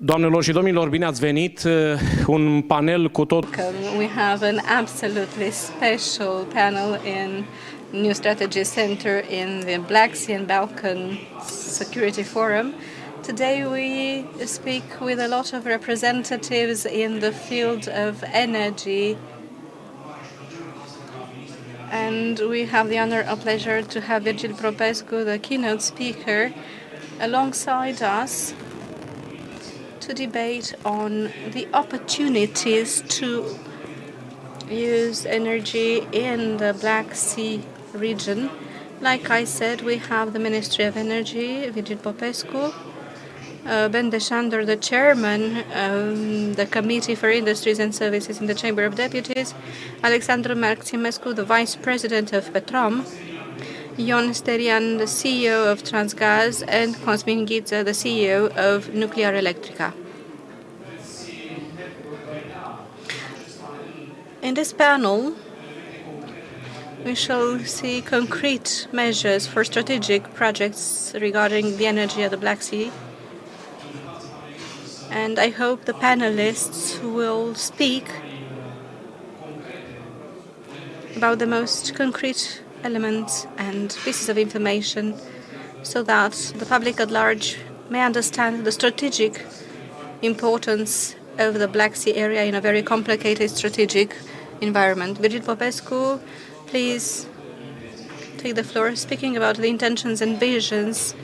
Doamnelor și domnilor, bine ați venit! Un panel cu tot... We have an absolutely special panel in New Strategy Center in the Black Sea and Balkan Security Forum. Today we speak with a lot of representatives in the field of energy, and we have the honor and pleasure to have Virgil Popescu, the keynote speaker, alongside us to debate on the opportunities to use energy in the Black Sea region. Like I said, we have the Ministry of Energy, Virgil Popescu, Bende, the chairman of the Committee for Industries and Services in the Chamber of Deputies, Alexandru, MAXIMESCU, the Vice President of Petrom, STERIAN, the CEO of Transgaz, and Cosmin, the CEO of Nuclearelectrica. In this panel, we shall see concrete measures for strategic projects regarding the energy of the Black Sea. And I hope the panelists will speak about the most concrete elements and pieces of information so that the public at large may understand the strategic importance of the Black Sea area in a very complicated strategic environment. Virgil Popescu, please take the floor, speaking about the intentions and visions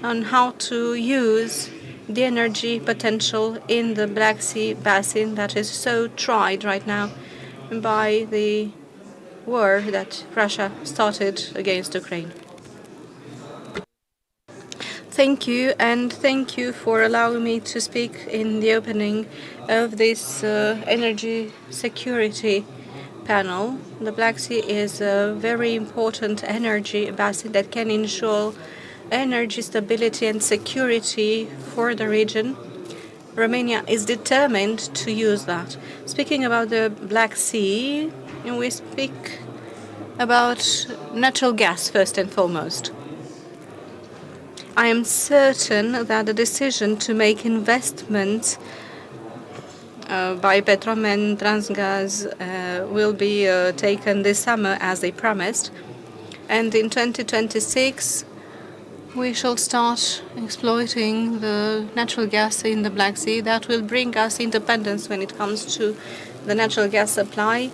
on how to use the energy potential in the Black Sea basin that is so tried right now by the war that Russia started against Ukraine. Thank you, and thank you for allowing me to speak in the opening of this energy security panel. The Black Sea is a very important energy basin that can ensure energy stability and security for the region. Romania is determined to use that. Speaking about the Black Sea, we speak about natural gas first and foremost. I am certain that the decision to make investments by Petrom and Transgaz will be taken this summer as they promised. And in 2026, we shall start exploiting the natural gas in the Black Sea. That will bring us independence when it comes to the natural gas supply.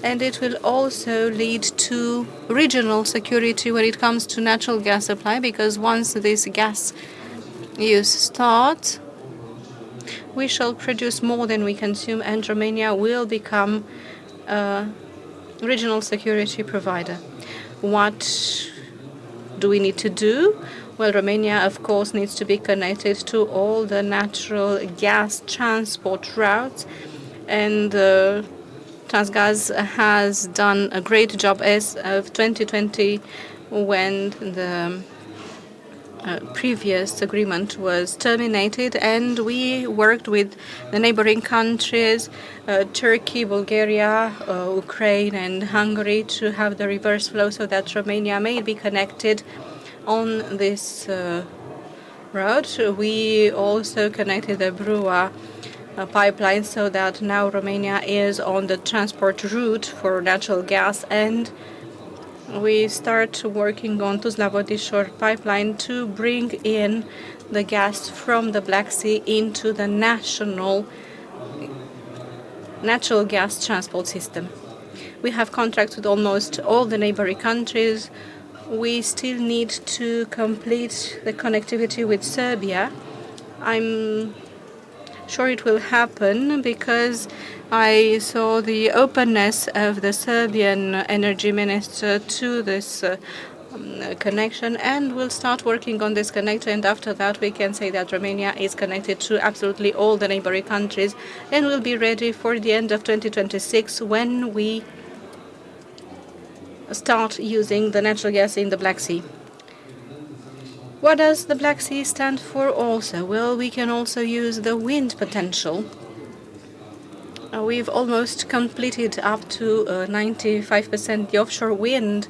And it will also lead to regional security when it comes to natural gas supply, because once this gas use starts, we shall produce more than we consume, and Romania will become a regional security provider. What do we need to do? Well, Romania, of course, needs to be connected to all the natural gas transport routes, and Transgaz has done a great job as of 2020 when the previous agreement was terminated, and we worked with the neighboring countries, Turkey, Bulgaria, Ukraine and Hungary, to have the reverse flow so that Romania may be connected on this road. We also connected the Brua pipeline so that now Romania is on the transport route for natural gas, and we start working on Tuzla-Vodișor pipeline to bring in the gas from the Black Sea into the national natural gas transport system. We have contracts with almost all the neighboring countries. We still need to complete the connectivity with Serbia. I'm sure it will happen because I saw the openness of the Serbian energy minister to this connection, and we'll start working on this connector, and after that we can say that Romania is connected to absolutely all the neighboring countries and will be ready for the end of 2026 when we start using the natural gas in the Black Sea. What does the Black Sea stand for also? Well, we can also use the wind potential. We've almost completed up to 95% the offshore wind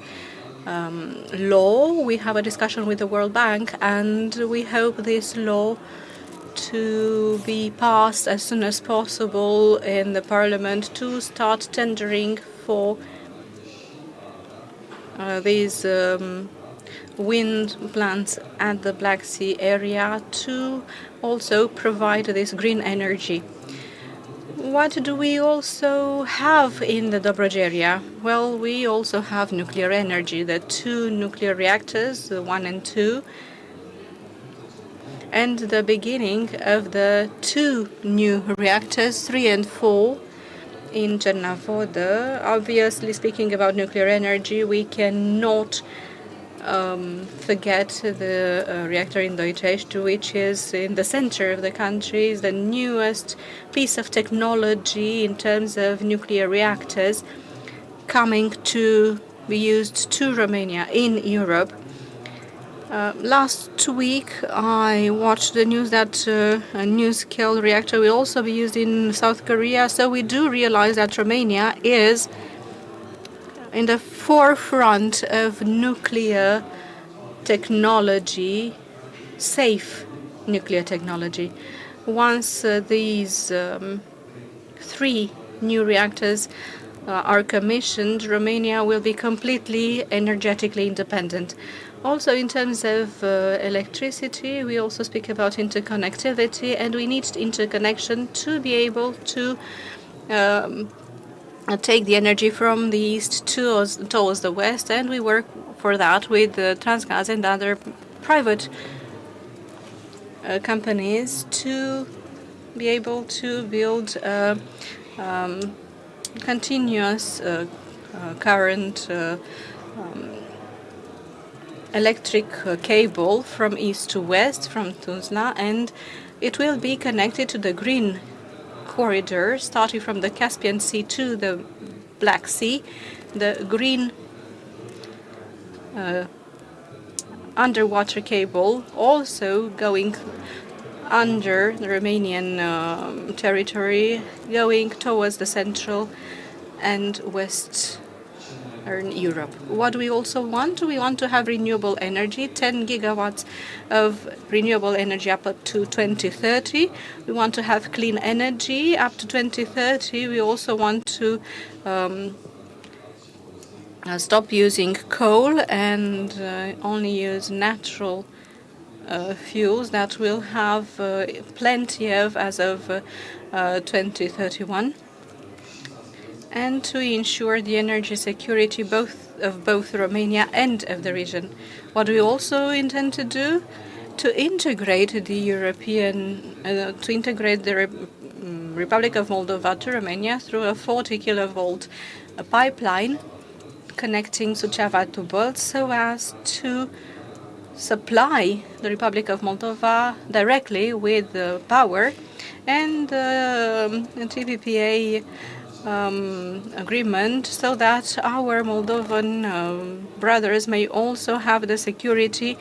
law. We have a discussion with the World Bank, and we hope this law to be passed as soon as possible in the Parliament to start tendering for these wind plants at the Black Sea area to also provide this green energy. What do we also have in the Dobrogei area? Well, we also have nuclear energy, the 2 nuclear reactors, the 1 and 2, and the beginning of the 2 new reactors, 3 and 4, in Cernavodă. Obviously, speaking about nuclear energy, we cannot forget the reactor in Doicești, which is in the center of the country, is the newest piece of technology in terms of nuclear reactors coming to be used to Romania in Europe. Last week, I watched the news that a NuScale reactor will also be used in South Korea, so we do realize that Romania is in the forefront of nuclear technology, safe nuclear technology. Once these 3 new reactors are commissioned, Romania will be completely energetically independent. Also, in terms of electricity, we also speak about interconnectivity, and we need interconnection to be able to take the energy from the east towards the west, and we work for that with Transgaz and other private companies to be able to build a continuous current electric cable from east to west, from Tuzla, and it will be connected to the green corridor, starting from the Caspian Sea to the Black Sea, the green underwater cable also going under the Romanian territory, going towards the Central and Western Europe. What do we also want? We want to have renewable energy, 10 gigawatts of renewable energy up to 2030. We want to have clean energy up to 2030. We also want to stop using coal and only use natural fuels that will have plenty of as of 2031. And to ensure the energy security of both Romania and of the region. What we also intend to do, to integrate the Republic of Moldova to Romania through a 40 kilovolt pipeline connecting Suceava to Bălți, so as to supply the Republic of Moldova directly with power, and a TPPA agreement, so that our Moldovan brothers may also have the security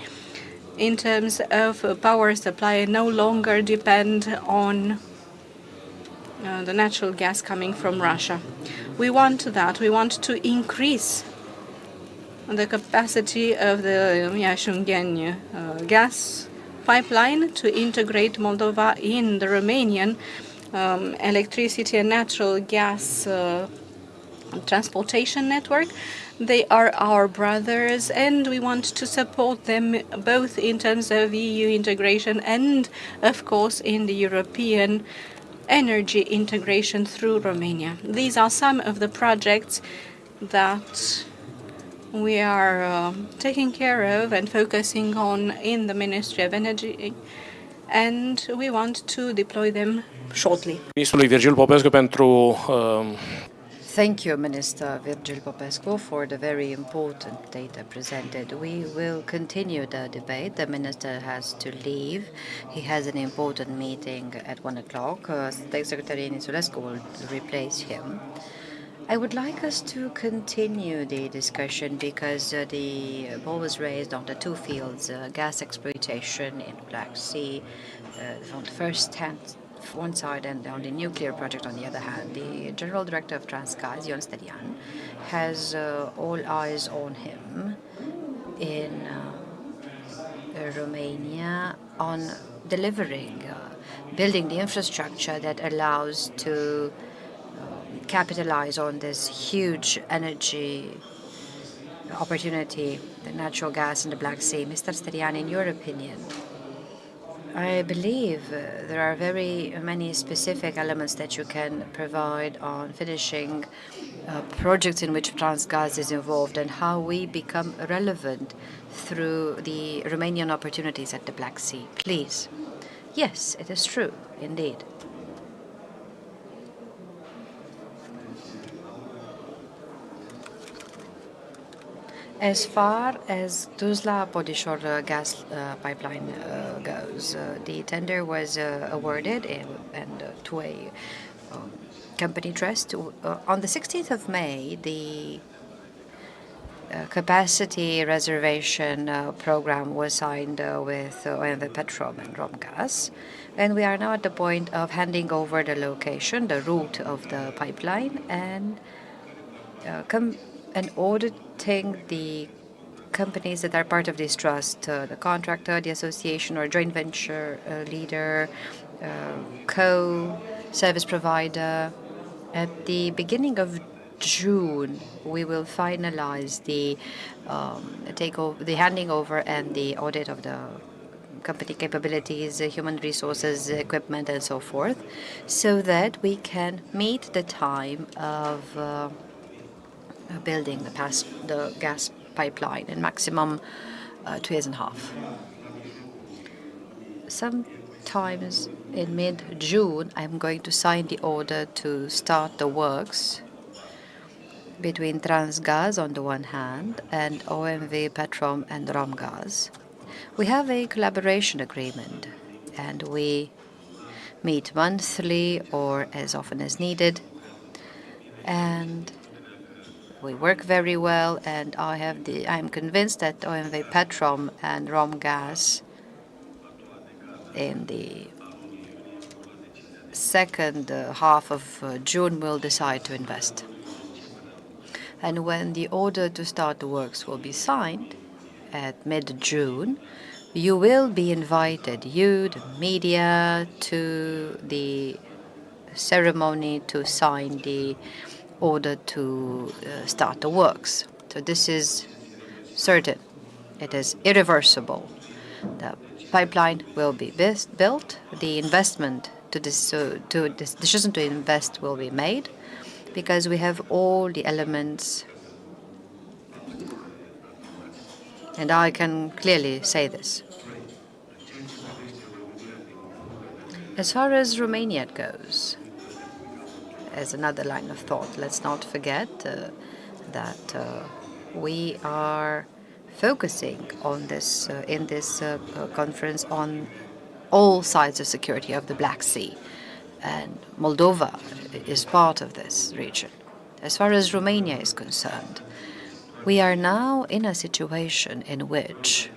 in terms of power supply and no longer depend on the natural gas coming from Russia. We want that. We want to increase the capacity of the Iași-Ungheni gas pipeline to integrate Moldova in the Romanian electricity and natural gas transportation network. They are our brothers, and we want to support them both in terms of EU integration and, of course, in the European energy integration through Romania. These are some of the projects that we are taking care of and focusing on in the Ministry of Energy, and we want to deploy them shortly. Ministrului Virgil Popescu pentru Thank you, Minister Virgil Popescu, for the very important data presented. We will continue the debate. The Minister has to leave. He has an important meeting at 1 o'clock. State Secretary NIİșULESCU will replace him. I would like us to continue the discussion because the ball was raised on the 2 fields, gas exploitation in Black Sea on the first hand, one side, and on the nuclear project on the other hand. The General Director of Transgaz, STERIAN, has all eyes on him in Romania on delivering, building the infrastructure that allows to capitalize on this huge energy opportunity, the natural gas in the Black Sea. Mr. STERIAN, in your opinion, I believe there are very many specific elements that you can provide on finishing projects in which Transgaz is involved and how we become relevant through the Romanian opportunities at the Black Sea. Please. Yes, it is true, indeed. As far as Tuzla-Podișor gas pipeline goes, the tender was awarded to a company trust. On the 16th of May, the capacity reservation program was signed with OMV Petrom and Romgaz, and we are now at the point of handing over the location, the route of the pipeline, and auditing the companies that are part of this trust, the contractor, the association or joint venture leader, co-service provider. At the beginning of June, we will finalize the the handing over and the audit of the company capabilities, human resources, equipment, and so forth, so that we can meet the time of building the gas pipeline in maximum 2.5 years. Sometimes in mid-June, I'm going to sign the order to start the works between Transgaz on the one hand and OMV, Petrom and Romgaz. We have a collaboration agreement and we meet monthly or as often as needed, and we work very well, and I'm convinced that OMV Petrom and Romgaz in the second half of June will decide to invest. And when the order to start the works will be signed at mid-June, you will be invited, you, the media, to the ceremony to sign the order to start the works. So this is certain. It is irreversible. The pipeline will be built. The investment this decision to invest will be made because we have all the elements, and I can clearly say this. As far as Romania goes, as another line of thought, let's not forget that we are focusing on this in this conference on all sides of security of the Black Sea, and Moldova is part of this region. As far as Romania is concerned, we are now in a situation in which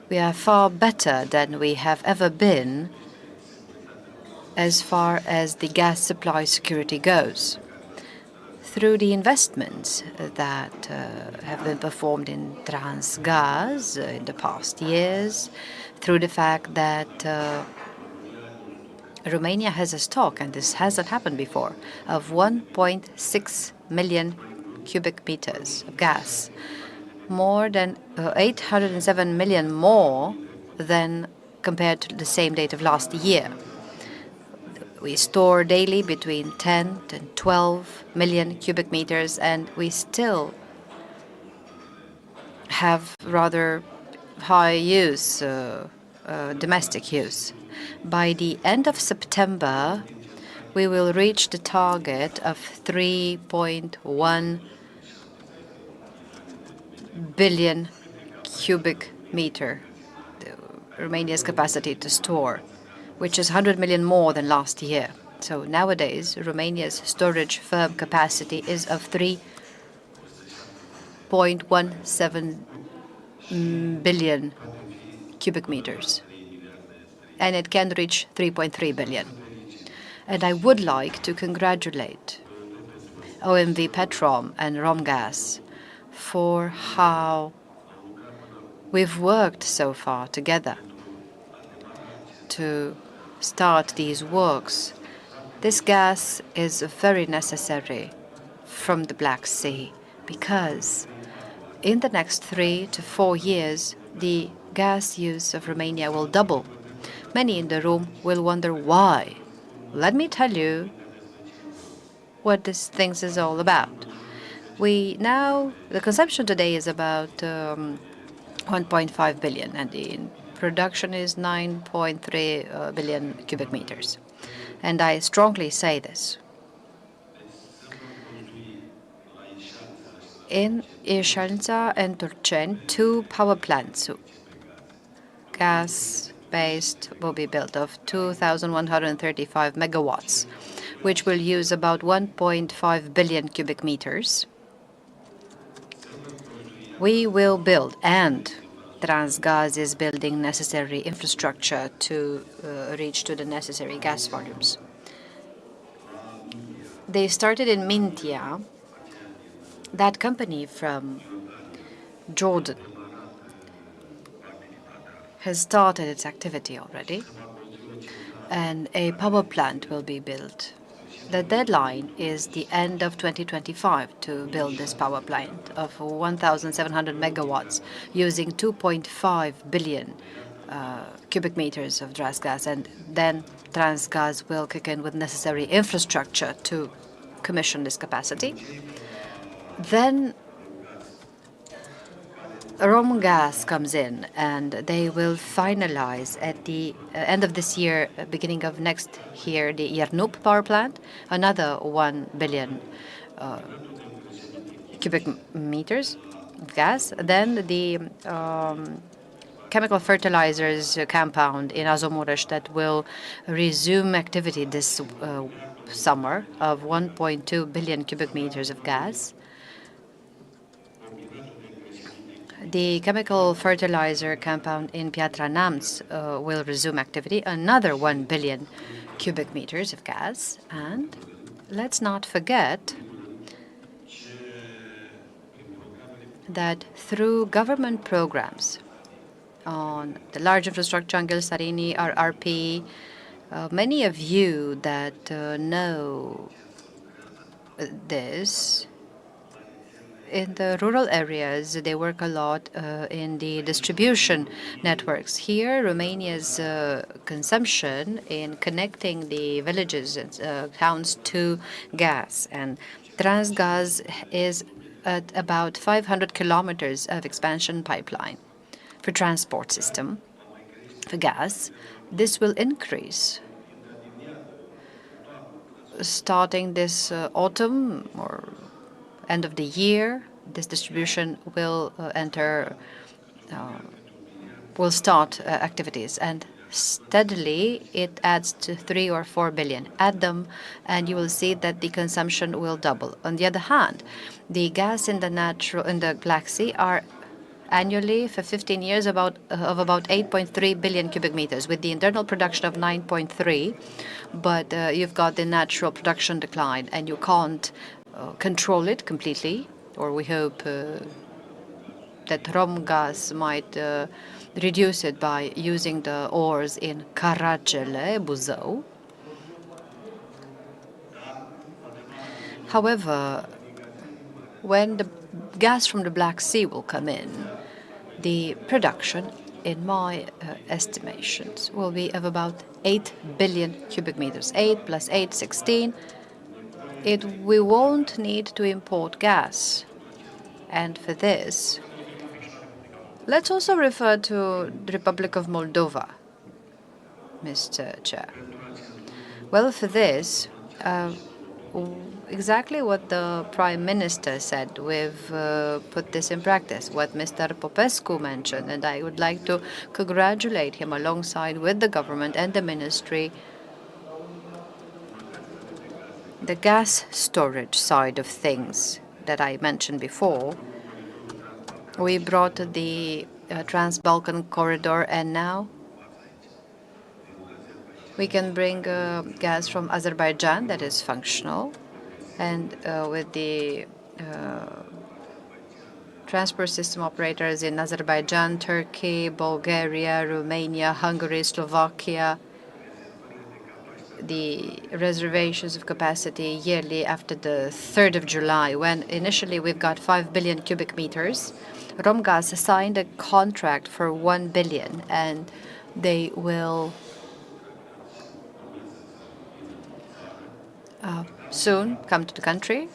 we are far better than we have ever been as far as the gas supply security goes. Through the investments that have been performed in Transgaz in the past years, through the fact that Romania has a stock, and this hasn't happened before, of 1.6 million cubic meters of gas, more than 807 million more than compared to the same date of last year. We store daily between 10 and 12 million cubic meters, and we still have rather high use, domestic use. By the end of September, we will reach the target of 3.1 billion cubic meter, Romania's capacity to store, which is 100 million more than last year. So nowadays, Romania's storage firm capacity is of 3.17 billion cubic meters, and it can reach 3.3 billion. And I would like to congratulate OMV Petrom and Romgaz for how we've worked so far together. to start these works. This gas is very necessary from the Black Sea because in the next 3 to 4 years, the gas use of Romania will double. Many in the room will wonder why. Let me tell you what this thing is all about. The consumption today is about 1.5 billion, and the production is 9.3 billion cubic meters. And I strongly say this. In Ișalța and Turceni, 2 power plants, gas-based, will be built of 2,135 megawatts, which will use about 1.5 billion cubic meters. We will build, and Transgaz is building necessary infrastructure to reach to the necessary gas volumes. They started in Mintia. That company from Jordan has started its activity already, and a power plant will be built. The deadline is the end of 2025 to build this power plant of 1,700 megawatts using 2.5 billion cubic meters of Transgaz, and then Transgaz will kick in with necessary infrastructure to commission this capacity. Then Romgaz comes in, and they will finalize at the end of this year, beginning of next year, the Iernut power plant, another 1 billion cubic meters of gas. Then the chemical fertilizers compound in Azomureș that will resume activity this summer of 1.2 billion cubic meters of gas. The chemical fertilizer compound in Piatra Neamț will resume activity, another 1 billion cubic meters of gas. And let's not forget that through government programs on the large infrastructure, Angel Sarini, RRP, many of you that know this, in the rural areas, they work a lot in the distribution networks. Here, Romania's consumption in connecting the villages and towns to gas, and Transgaz is at about 500 kilometers of expansion pipeline for transport system for gas. This will increase starting this autumn or end of the year. This distribution will will start activities, and steadily it adds to 3 or 4 billion. Add them, and you will see that the consumption will double. On the other hand, the gas in the Black Sea are annually for 15 years of about 8.3 billion cubic meters, with the internal production of 9.3, but you've got the natural production decline, and you can't control it completely, or we hope that Romgaz might reduce it by using the ores in Caracele, Buzău. However, when the gas from the Black Sea will come in, the production, in my estimations, will be of about 8 billion cubic meters. 8 plus 8, 16. We won't need to import gas. And for this, let's also refer to the Republic of Moldova, Mr. Chair. Well, for this, exactly what the Prime Minister said, we've put this in practice, what Mr. Popescu mentioned, and I would like to congratulate him alongside with the government and the ministry. The gas storage side of things that I mentioned before, we brought the Trans-Balkan corridor, and now we can bring gas from Azerbaijan that is functional, and with the transport system operators in Azerbaijan, Turkey, Bulgaria, Romania, Hungary, Slovakia, the reservations of capacity yearly after the 3rd of July, when initially we've got 5 billion cubic meters. Romgaz signed a contract for 1 billion, and they will soon come to the country.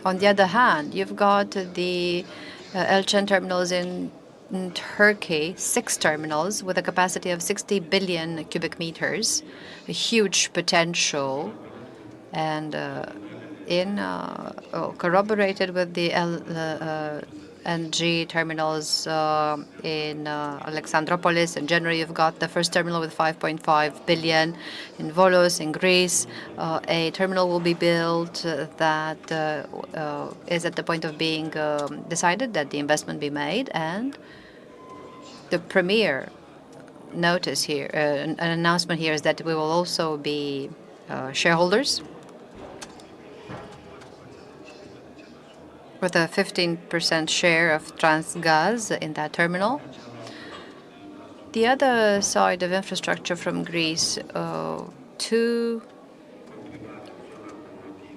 On the other hand, you've got the Elchen terminals in Turkey, 6 terminals with a capacity of 60 billion cubic meters, a huge potential, and corroborated with the LNG terminals in Alexandropolis. In January, you've got the first terminal with 5.5 billion. In Volos, in Greece, a terminal will be built that is at the point of being decided that the investment be made. And the premier notice here, an announcement here, is that we will also be shareholders with a 15% share of Transgaz in that terminal. The other side of infrastructure from Greece, 2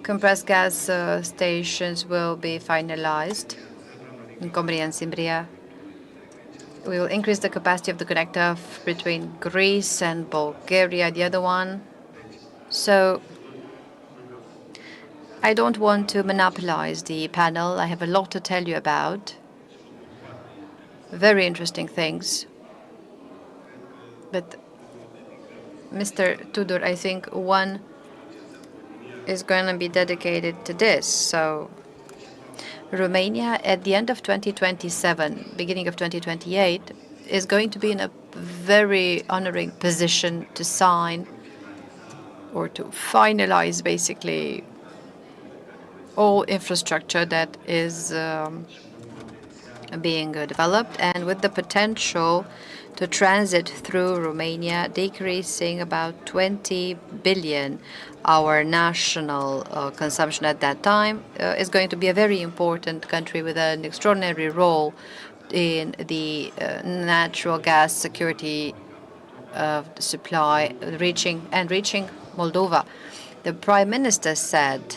compressed gas stations will be finalized in Combria and Cimbria. We will increase the capacity of the connector between Greece and Bulgaria, the other one. So I don't want to monopolize the panel. I have a lot to tell you about. Very interesting things. But Mr. Tudor, I think one is going to be dedicated to this. So Romania, at the end of 2027, beginning of 2028, is going to be in a very honoring position to sign or to finalize, basically, all infrastructure that is being developed, and with the potential to transit through Romania, decreasing about 20 billion. Our national consumption at that time is going to be a very important country with an extraordinary role in the natural gas security of supply, reaching Moldova. The Prime Minister said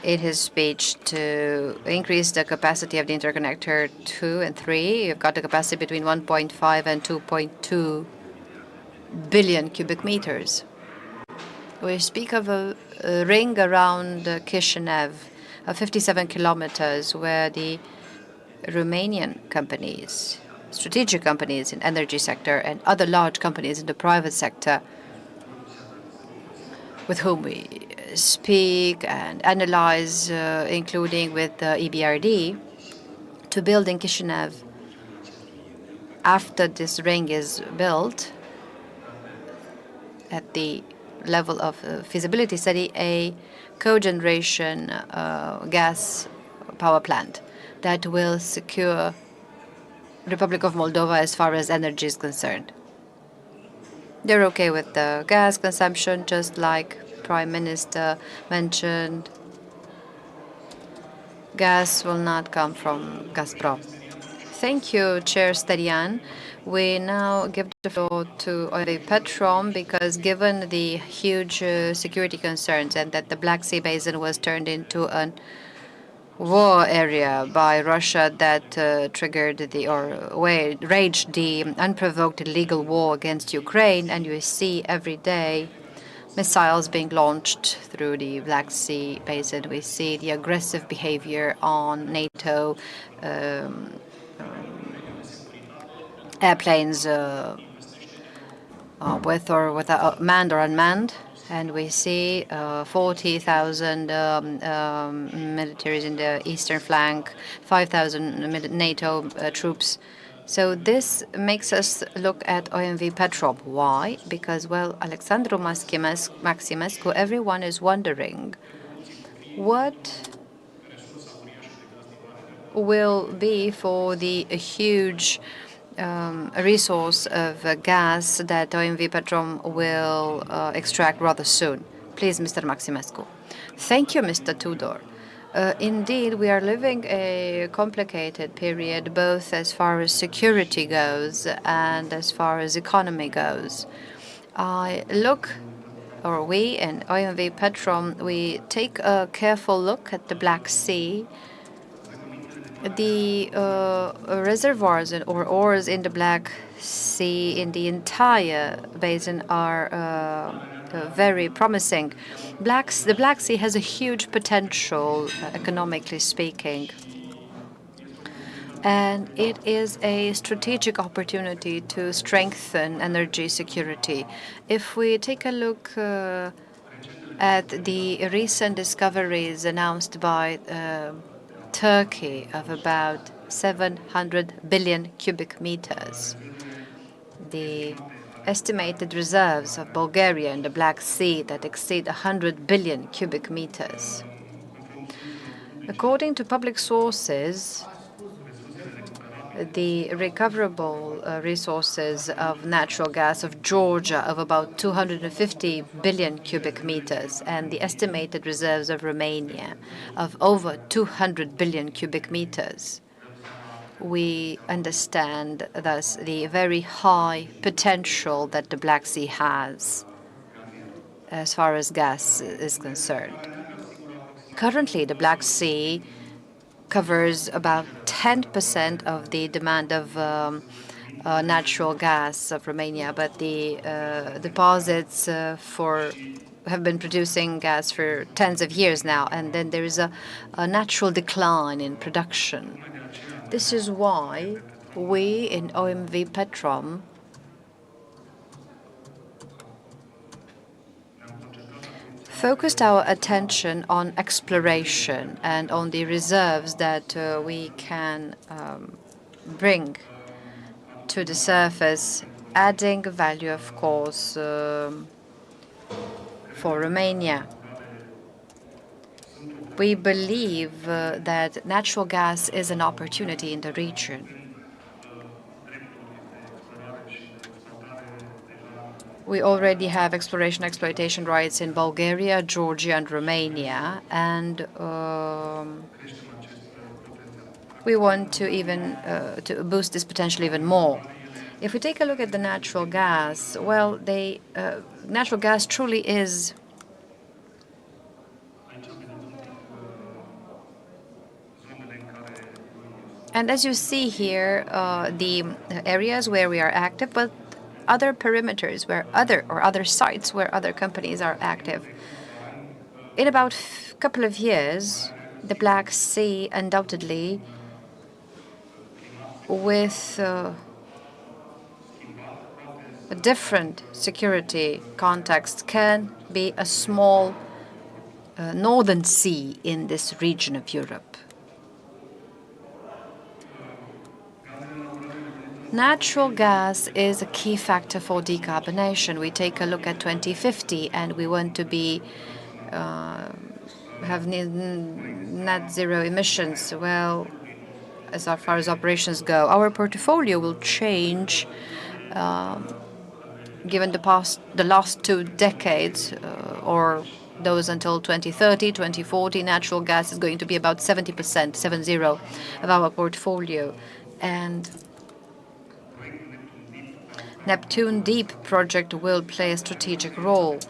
in his speech to increase the capacity of the interconnector 2 and 3. You've got the capacity between 1.5 and 2.2 billion cubic meters. We speak of a ring around Chișinău of 57 kilometers, where the Romanian companies, strategic companies in energy sector, and other large companies in the private sector with whom we speak and analyze, including with the EBRD, to build in Chișinău, after this ring is built, at the level of feasibility study, a cogeneration gas power plant that will secure Republic of Moldova as far as energy is concerned. They're okay with the gas consumption, just like Prime Minister mentioned. Gas will not come from Gazprom. Thank you, Chair STERIAN. We now give the floor to Petrom, because given the huge security concerns and that the Black Sea Basin was turned into a war area by Russia that waged the unprovoked illegal war against Ukraine, and you see every day missiles being launched through the Black Sea Basin. We see the aggressive behavior on NATO airplanes, with or without, manned or unmanned, and we see 40,000 militaries in the eastern flank, 5,000 NATO troops. So this makes us look at OMV Petrom. Why? Because, well, Alexandru MAXIMESCU, everyone is wondering what will be for the huge resource of gas that OMV Petrom will extract rather soon. Please, Mr. MAXIMESCU. Thank you, Mr. Tudor. Indeed, we are living a complicated period, both as far as security goes and as far as economy goes. We in OMV Petrom, we take a careful look at the Black Sea. The reservoirs or ores in the Black Sea in the entire basin are very promising. The Black Sea has a huge potential, economically speaking. And it is a strategic opportunity to strengthen energy security. If we take a look at the recent discoveries announced by Turkey of about 700 billion cubic meters, the estimated reserves of Bulgaria in the Black Sea that exceed 100 billion cubic meters. According to public sources, the recoverable resources of natural gas of Georgia of about 250 billion cubic meters and the estimated reserves of Romania of over 200 billion cubic meters. We understand thus the very high potential that the Black Sea has as far as gas is concerned. Currently, the Black Sea covers about 10% of the demand of natural gas of Romania, but the deposits have been producing gas for tens of years now, and then there is a natural decline in production. This is why we in OMV Petrom focused our attention on exploration and on the reserves that we can bring to the surface, adding value, of course, for Romania. We believe that natural gas is an opportunity in the region. We already have exploitation rights in Bulgaria, Georgia, and Romania, and we want to even to boost this potential even more. If we take a look at the natural gas, well, natural gas truly is and as you see here, the areas where we are active, but other perimeters where other sites where other companies are active. In about a couple of years, the Black Sea undoubtedly, with a different security context, can be a small northern sea in this region of Europe. Natural gas is a key factor for decarbonation. We take a look at 2050, and we want to be have net zero emissions. Well, as far as operations go, our portfolio will change. Given the last 2 decades, or those until 2030, 2040, natural gas is going to be about 70%, 70, of our portfolio, and Neptune Deep project will play a strategic role.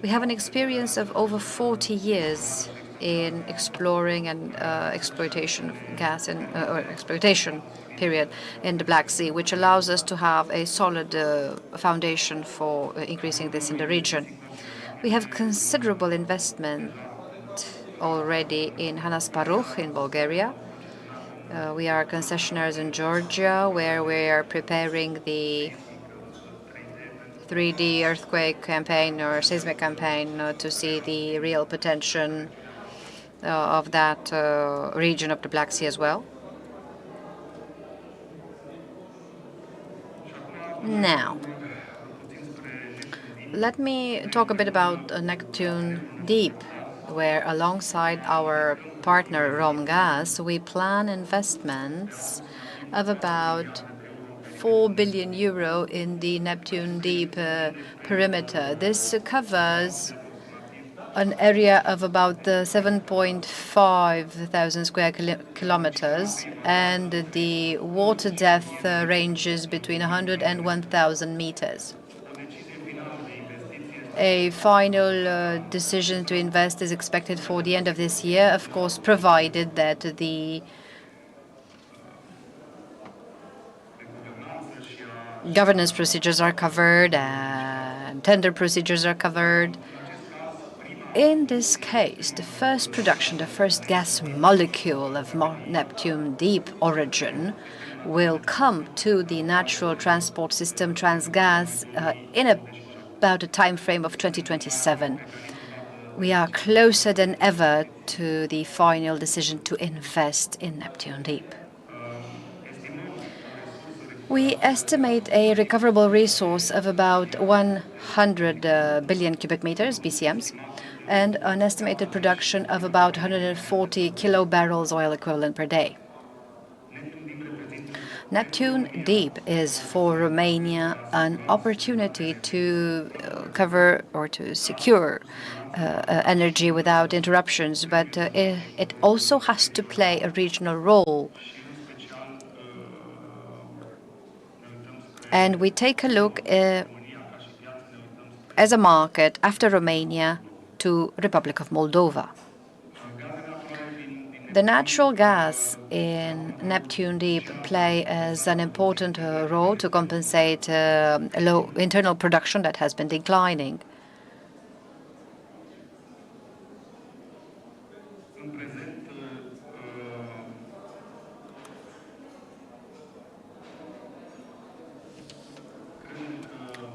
We have an experience of over 40 years in exploring and exploitation of gas and exploitation period in the Black Sea, which allows us to have a solid foundation for increasing this in the region. We have considerable investment already in Hanasparuh in Bulgaria. We are concessionaires in Georgia, where we are preparing the 3D earthquake campaign or seismic campaign to see the real potential of that region of the Black Sea as well. Now, let me talk a bit about Neptune Deep, where alongside our partner Romgaz, we plan investments of about 4 billion euro in the Neptune Deep perimeter. This covers an area of about 7.5 thousand square kilometers, and the water depth ranges between 100 and 1,000 meters. A final decision to invest is expected for the end of this year, of course, provided that the governance procedures are covered and tender procedures are covered. In this case, the first production, the first gas molecule of Neptune deep origin will come to the natural transport system Transgaz in about a time frame of 2027. We are closer than ever to the final decision to invest in Neptune Deep. We estimate a recoverable resource of about 100 billion cubic meters, BCMs, and an estimated production of about 140 kilobarrels oil equivalent per day. Neptune Deep is for Romania an opportunity to cover or to secure energy without interruptions, but it also has to play a regional role. And we take a look as a market after Romania to Republic of Moldova. The natural gas in Neptune Deep play as an important role to compensate low internal production that has been declining.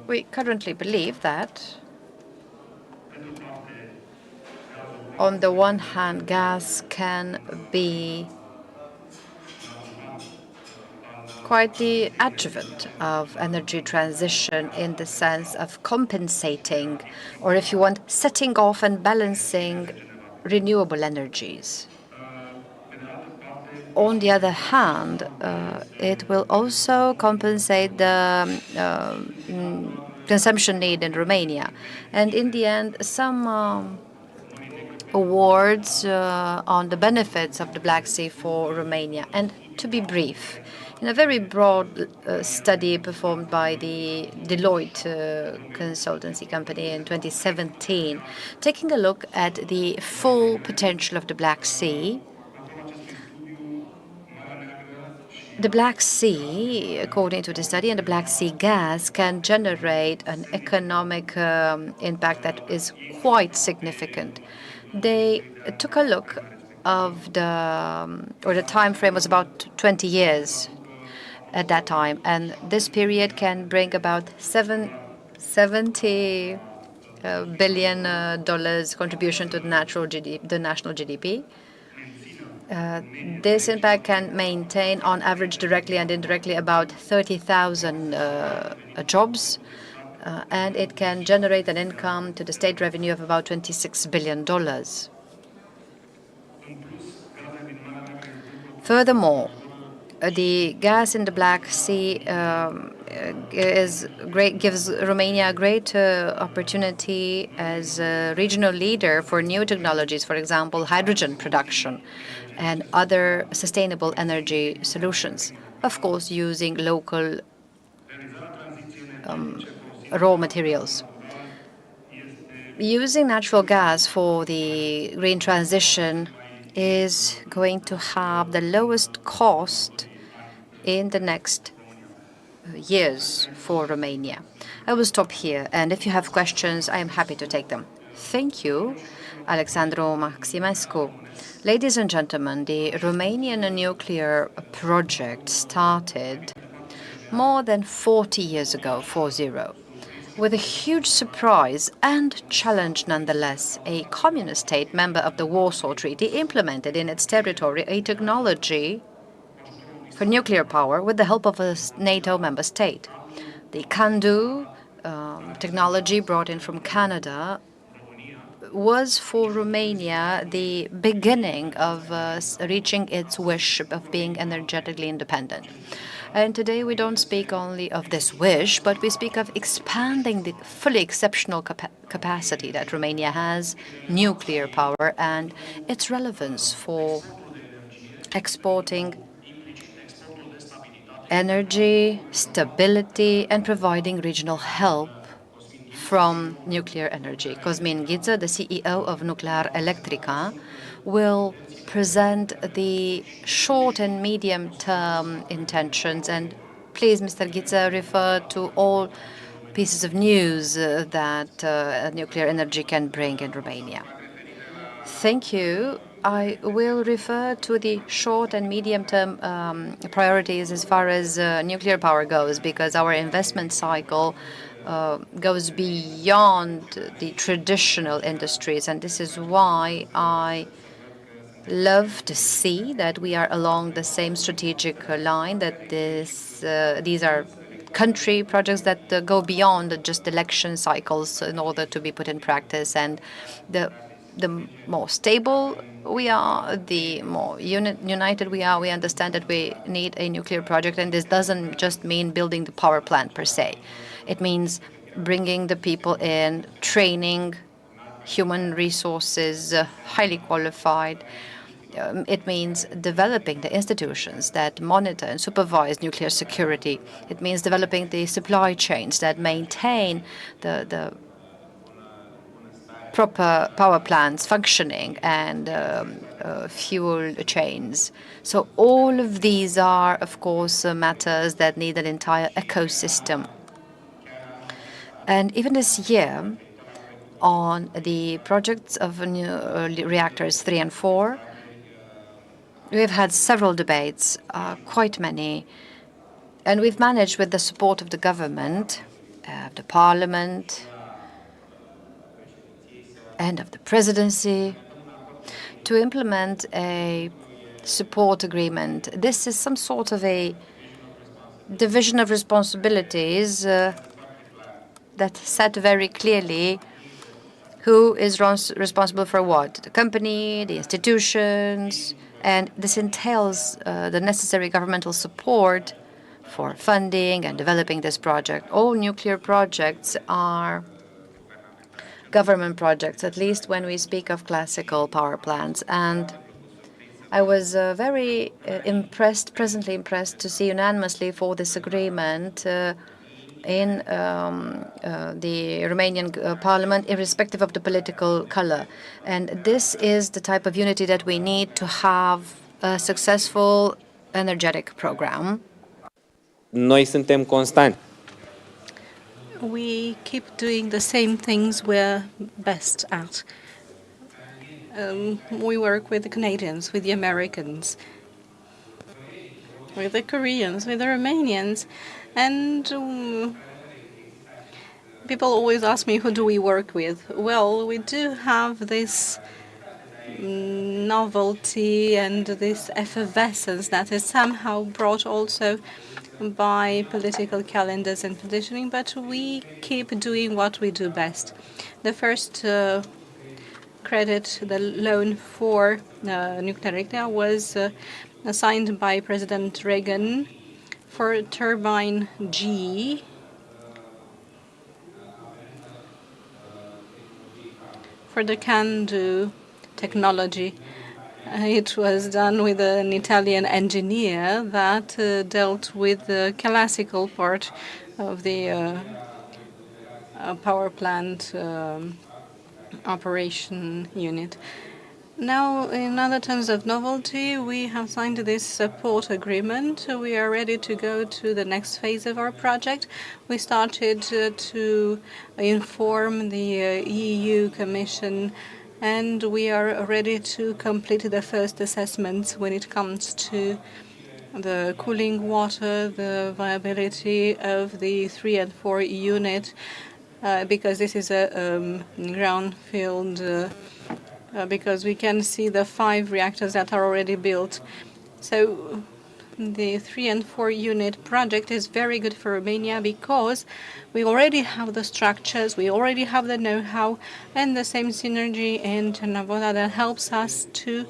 We currently believe that, on the one hand, gas can be quite the adjuvant of energy transition in the sense of compensating, or if you want, setting off and balancing renewable energies. On the other hand, it will also compensate the consumption need in Romania. And in the end, some awards on the benefits of the Black Sea for Romania. And to be brief, in a very broad study performed by the Deloitte consultancy company in 2017, taking a look at the full potential of the Black Sea, the Black Sea, according to the study, and the Black Sea gas can generate an economic impact that is quite significant. They took a look of the time frame was about 20 years at that time, and this period can bring about $70 billion contribution to the national GDP. This impact can maintain, on average, directly and indirectly, about 30,000 jobs, and it can generate an income to the state revenue of about $26 billion. Furthermore, the gas in the Black Sea gives Romania a great opportunity as a regional leader for new technologies, for example, hydrogen production and other sustainable energy solutions, of course, using local raw materials. Using natural gas for the green transition is going to have the lowest cost in the next years for Romania. I will stop here, and if you have questions, I am happy to take them. Thank you, Alexandru MAXIMESCU. Ladies and gentlemen, the Romanian nuclear project started more than 40 years ago, 40, with a huge surprise and challenge nonetheless. A communist state member of the Warsaw Treaty implemented in its territory a technology for nuclear power with the help of a NATO member state. The CANDU technology brought in from Canada was for Romania the beginning of reaching its wish of being energetically independent. And today we don't speak only of this wish, but we speak of expanding the fully exceptional capacity that Romania has, nuclear power, and its relevance for exporting energy, stability, and providing regional help from nuclear energy. Cosmin, the CEO of Nuclearelectrica, will present the short and medium-term intentions. And please, Mr. Ghiță, refer to all pieces of news that nuclear energy can bring in Romania. Thank you. I will refer to the short and medium-term priorities as far as nuclear power goes, because our investment cycle goes beyond the traditional industries, and this is why I love to see that we are along the same strategic line, that these are country projects that go beyond just election cycles in order to be put in practice. And the more stable we are, the more united we are. We understand that we need a nuclear project, and this doesn't just mean building the power plant per se. It means bringing the people in, training human resources, highly qualified. It means developing the institutions that monitor and supervise nuclear security. It means developing the supply chains that maintain the proper power plants functioning and fuel chains. So all of these are, of course, matters that need an entire ecosystem. And even this year, on the projects of new reactors 3 and 4, we've had several debates, quite many, and we've managed, with the support of the government, of the parliament, and of the presidency, to implement a support agreement. This is some sort of a division of responsibilities that set very clearly who is responsible for what: the company, the institutions, and this entails the necessary governmental support for funding and developing this project. All nuclear projects are government projects, at least when we speak of classical power plants. And I was very pleasantly impressed to see unanimously for this agreement in the Romanian parliament, irrespective of the political color. And this is the type of unity that we need to have a successful energetic program. Noi suntem constanți. We keep doing the same things we're best at. We work with the Canadians, with the Americans, with the Koreans, with the Romanians, and people always ask me, who do we work with? Well, we do have this novelty and this effervescence that is somehow brought also by political calendars and positioning, but we keep doing what we do best. The first credit, the loan for Nuclearelectrica, was assigned by President Reagan for turbine G, for the CANDU technology. It was done with an Italian engineer that dealt with the classical part of the power plant operation unit. Now, in other terms of novelty, we have signed this support agreement. We are ready to go to the next phase of our project. We started to inform the EU Commission, and we are ready to complete the first assessments when it comes to the cooling water, the viability of the 3 and 4 unit, because this is a brownfield, because we can see the 5 reactors that are already built. So the 3 and 4 unit project is very good for Romania because we already have the structures, we already have the know-how, and the same synergy in Cernavoda that helps us to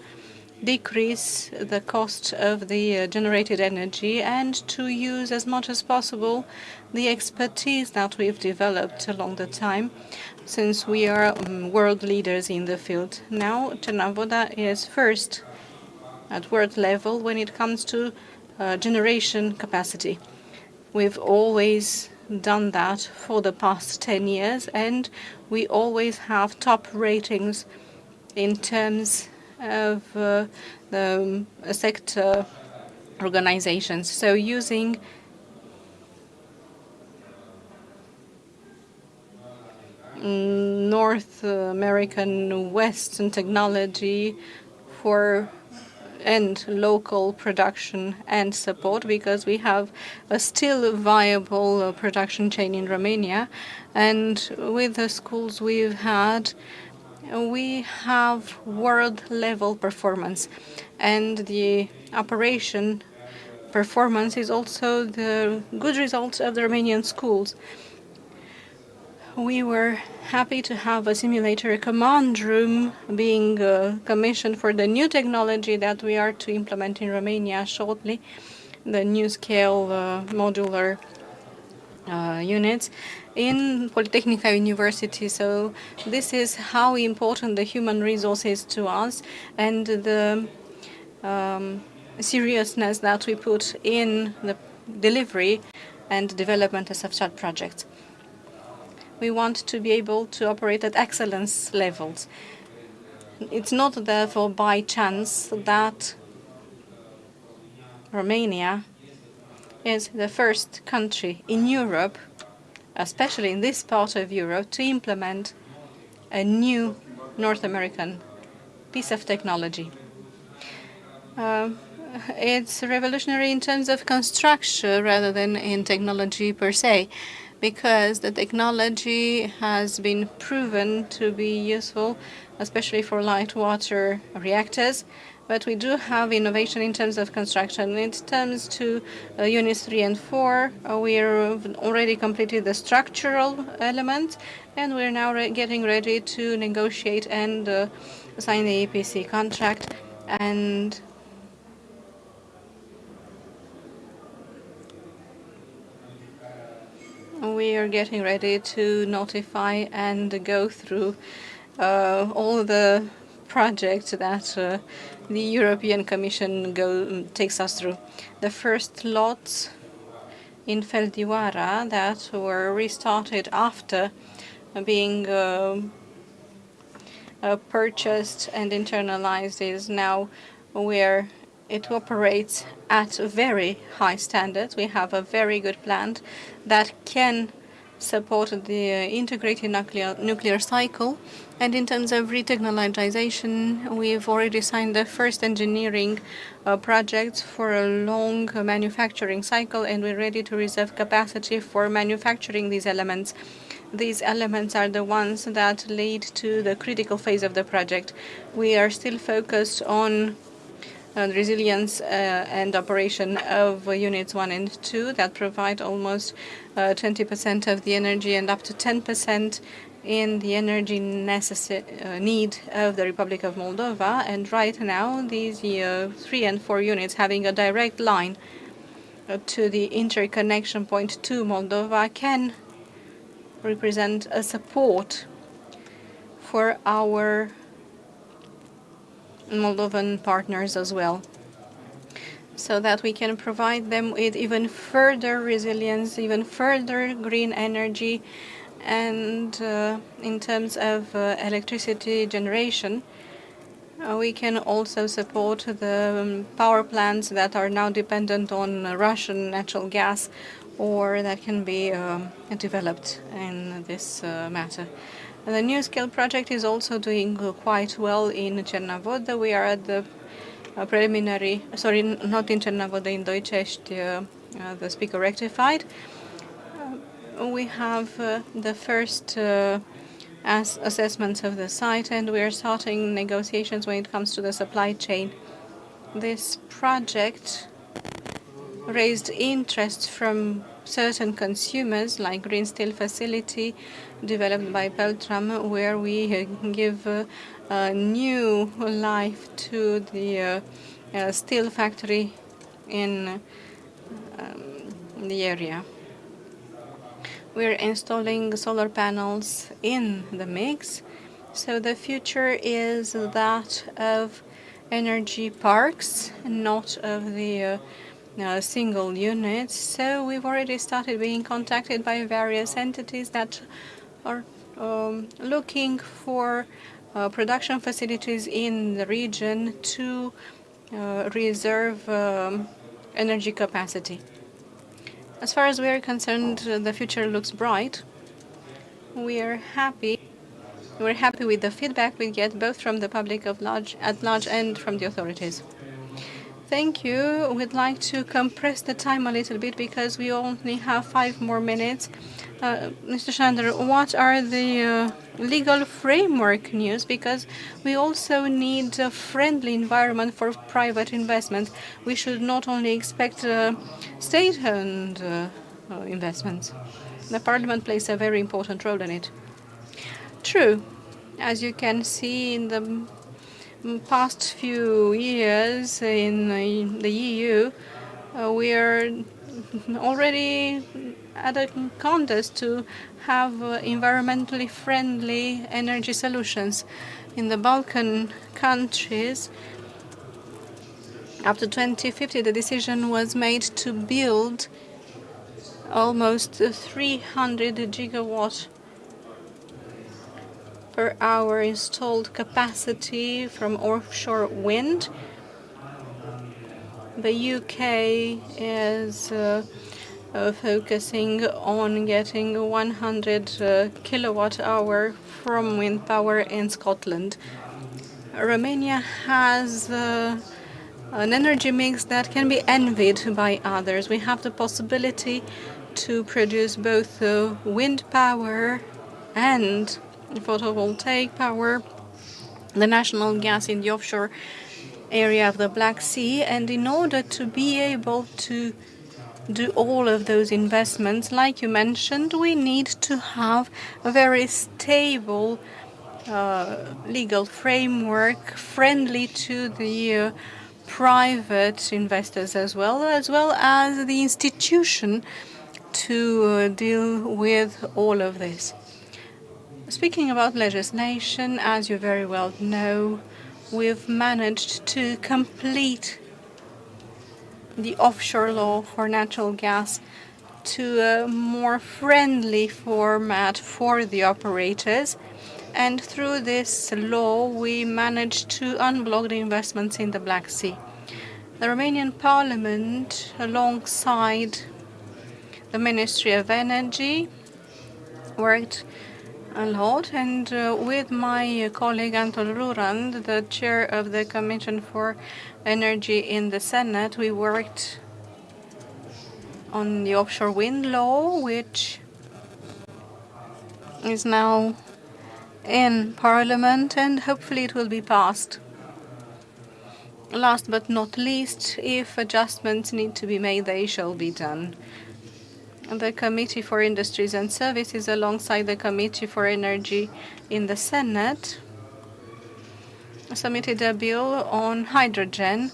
decrease the cost of the generated energy and to use as much as possible the expertise that we've developed along the time, since we are world leaders in the field. Now, Cernavoda is first at world level when it comes to generation capacity. We've always done that for the past 10 years, and we always have top ratings in terms of the sector organizations. So using North American Western technology for and local production and support, because we have a still viable production chain in Romania. And with the schools we've had, we have world-level performance. And the operation performance is also the good result of the Romanian schools. We were happy to have a simulator, a command room being commissioned for the new technology that we are to implement in Romania shortly, the new scale modular units in Polytechnica University. So this is how important the human resource is to us, and the seriousness that we put in the delivery and development of such projects. We want to be able to operate at excellence levels. It's not therefore by chance that Romania is the first country in Europe, especially in this part of Europe, to implement a new North American piece of technology. It's revolutionary in terms of construction rather than in technology per se, because the technology has been proven to be useful, especially for light water reactors. But we do have innovation in terms of construction. In terms to units 3 and 4, we have already completed the structural elements, and we're now getting ready to negotiate and sign the EPC contract. And we are getting ready to notify and go through all the projects that the European Commission takes us through. The first lots in Feldioara that were restarted after being purchased and internalized is now where it operates at very high standards. We have a very good plant that can support the integrated nuclear cycle. And in terms of retechnologization, we've already signed the first engineering projects for a long manufacturing cycle, and we're ready to reserve capacity for manufacturing these elements. These elements are the ones that lead to the critical phase of the project. We are still focused on resilience and operation of units 1 and 2 that provide almost 20% of the energy and up to 10% in the energy need of the Republic of Moldova. And right now, these 3 and 4 units having a direct line to the interconnection point to Moldova can represent a support for our Moldovan partners as well, so that we can provide them with even further resilience, even further green energy. And in terms of electricity generation, we can also support the power plants that are now dependent on Russian natural gas, or that can be developed in this matter. The new scale project is also doing quite well in Cernavoda. We are at the preliminary, sorry, not in Cernavoda, in Doicești, the speaker rectified. We have the first assessments of the site, and we are starting negotiations when it comes to the supply chain. This project raised interest from certain consumers, like green steel facility developed by Petrom, where we give a new life to the steel factory in the area. We're installing solar panels in the mix, so the future is that of energy parks, not of the single units. So we've already started being contacted by various entities that are looking for production facilities in the region to reserve energy capacity. As far as we are concerned, the future looks bright. We're happy with the feedback we get both from the public at large and from the authorities. Thank you. We'd like to compress the time a little bit because we only have 5 more minutes. Mr. Sándor, what are the legal framework news? Because we also need a friendly environment for private investment. We should not only expect state-owned investments. The Parliament plays a very important role in it. True. As you can see, in the past few years in the EU, we are already at a contest to have environmentally friendly energy solutions. In the Balkan countries, up to 2050, the decision was made to build almost 300 gigawatt per hour installed capacity from offshore wind. The UK is focusing on getting 100 kilowatt hour from wind power in Scotland. Romania has an energy mix that can be envied by others. We have the possibility to produce both wind power and photovoltaic power, the national gas in the offshore area of the Black Sea, and in order to be able to do all of those investments, like you mentioned, we need to have a very stable legal framework friendly to the private investors as well as the institution to deal with all of this. Speaking about legislation, as you very well know, we've managed to complete the offshore law for natural gas to a more friendly format for the operators. And through this law, we managed to unblock the investments in the Black Sea. The Romanian Parliament, alongside the Ministry of Energy, worked a lot, and with my colleague Anton Rurand, the chair of the Commission for Energy in the Senate, we worked on the offshore wind law, which is now in Parliament, and hopefully it will be passed. Last but not least, if adjustments need to be made, they shall be done. The Committee for Industries and Services, alongside the Committee for Energy in the Senate, submitted a bill on hydrogen.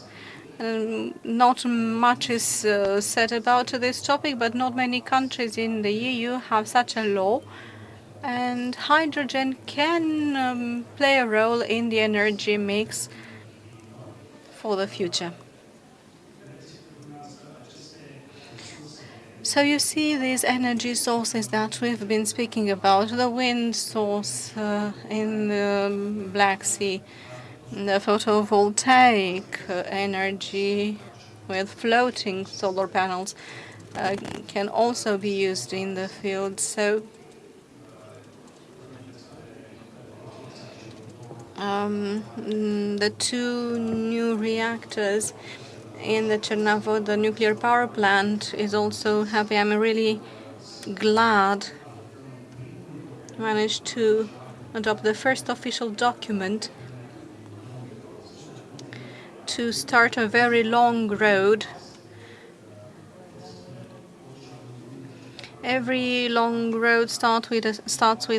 Not much is said about this topic, but not many countries in the EU have such a law. And hydrogen can play a role in the energy mix for the future. So you see these energy sources that we've been speaking about, the wind source in the Black Sea, the photovoltaic energy with floating solar panels can also be used in the field. So the 2 new reactors in the Chernobyl, the nuclear power plant, is also happy. I'm really glad managed to adopt the first official document to start a very long road Every long road starts with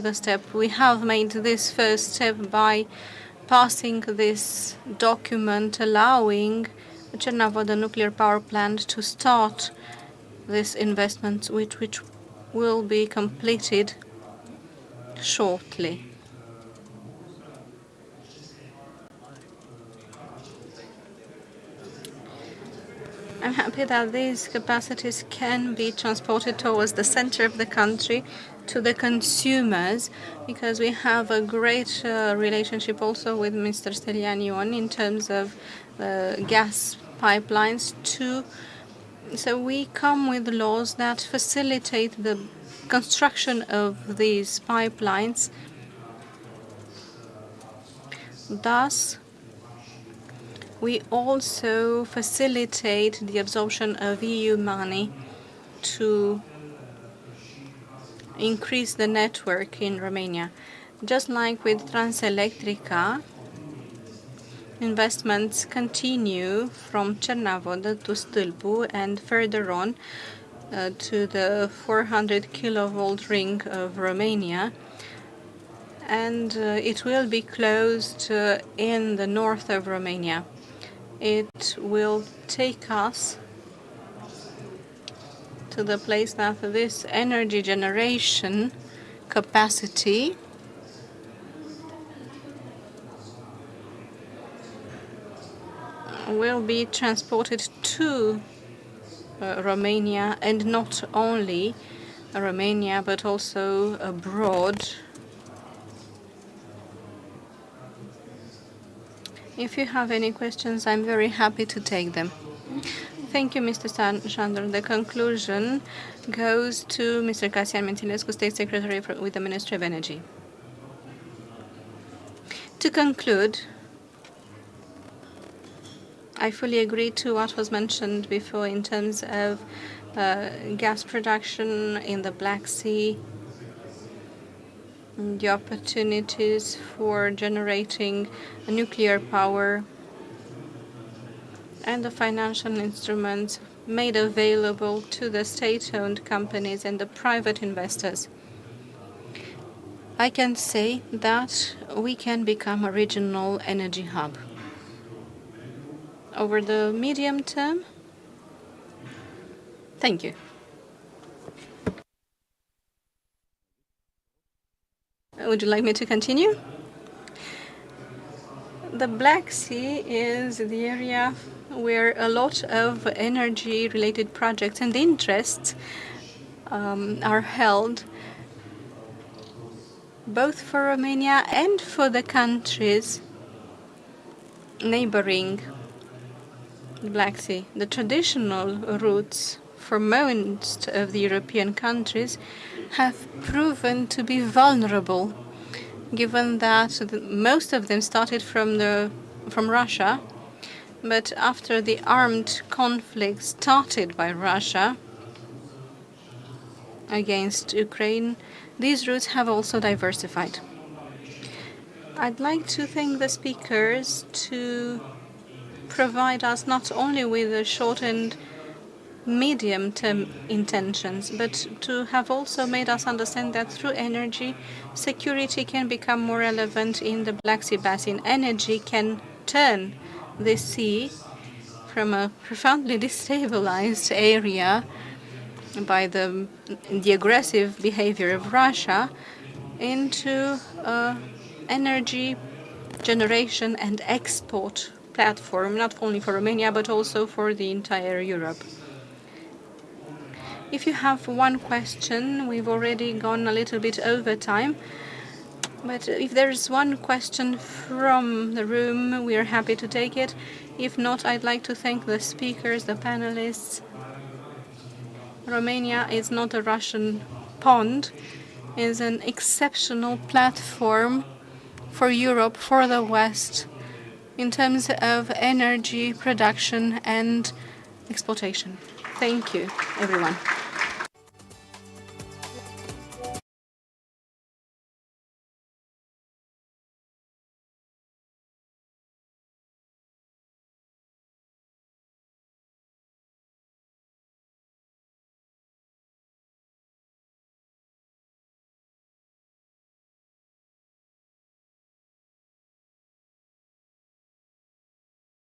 a step. We have made this first step by passing this document allowing the Cernavodă nuclear power plant to start this investment, which will be completed shortly. I'm happy that these capacities can be transported towards the center of the country to the consumers, because we have a great relationship also with Mr. STERIAN in terms of gas pipelines too. So we come with laws that facilitate the construction of these pipelines. Thus, we also facilitate the absorption of EU money to increase the network in Romania. Just like with Transgaz, investments continue from Cernavodă to Stâlpu and further on to the 400 kilovolt ring of Romania. And it will be closed in the north of Romania. It will take us to the place that this energy generation capacity will be transported to Romania, and not only Romania but also abroad. If you have any questions, I'm very happy to take them. Thank you, Mr. SÁNDOR. The conclusion goes to Mr. Casian, State Secretary with the Ministry of Energy. To conclude, I fully agree to what was mentioned before in terms of gas production in the Black Sea, the opportunities for generating nuclear power, and the financial instruments made available to the state-owned companies and the private investors. I can say that we can become a regional energy hub. Over the medium term, thank you. Would you like me to continue? The Black Sea is the area where a lot of energy-related projects and interests are held, both for Romania and for the countries neighboring the Black Sea. The traditional routes for most of the European countries have proven to be vulnerable, given that most of them started from Russia, but after the armed conflict started by Russia against Ukraine, these routes have also diversified. I'd like to thank the speakers to provide us not only with the short and medium-term intentions, but to have also made us understand that through energy, security can become more relevant in the Black Sea Basin. Energy can turn this sea from a profoundly destabilized area by the aggressive behavior of Russia into energy generation and export platform, not only for Romania, but also for the entire Europe. If you have one question, we've already gone a little bit over time, but if there's one question from the room, we are happy to take it. If not, I'd like to thank the speakers, the panelists. Romania is not a Russian pond. It is an exceptional platform for Europe, for the West, in terms of energy production and exportation. Thank you, everyone.